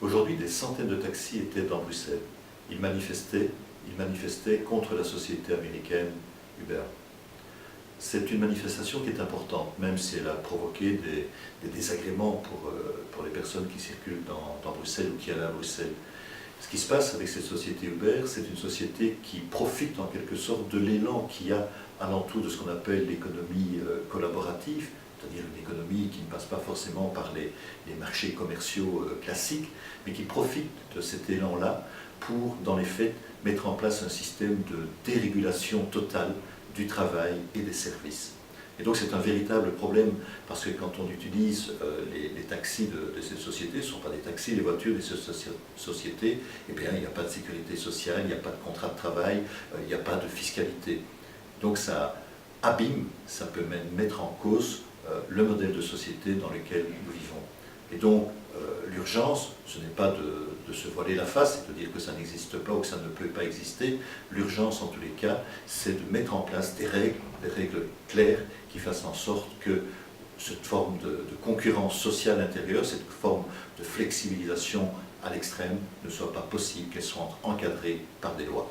Aujourd'hui, des centaines de taxis étaient dans Bruxelles. Ils manifestaient contre la société américaine Uber. C'est une manifestation qui est importante, même si elle a provoqué des désagréments pour les personnes qui circulent dans Bruxelles ou qui allaient à Bruxelles. Ce qui se passe avec cette société Uber, c'est une société qui profite en quelque sorte de l'élan qu'il y a alentour de ce qu'on appelle l'économie collaborative, c'est-à-dire une économie qui ne passe pas forcément par les marchés commerciaux classiques, mais qui profite de cet élan-là pour, dans les faits, mettre en place un système de dérégulation totale du travail et des services. Et donc c'est un véritable problème, parce que quand on utilise les taxis de cette société, ce ne sont pas des taxis, les voitures de cette société, eh bien il n'y a pas de sécurité sociale, il n'y a pas de contrat de travail, il n'y a pas de fiscalité. Donc ça abîme, ça peut même mettre en cause le modèle de société dans lequel nous vivons. Et donc l'urgence, ce n'est pas de se voiler la face et de dire que ça n'existe pas ou que ça ne peut pas exister. L'urgence, en tous les cas, c'est de mettre en place des règles claires qui fassent en sorte que cette forme de concurrence sociale intérieure, cette forme de flexibilisation à l'extrême ne soit pas possible, qu'elle soit encadrée par des lois.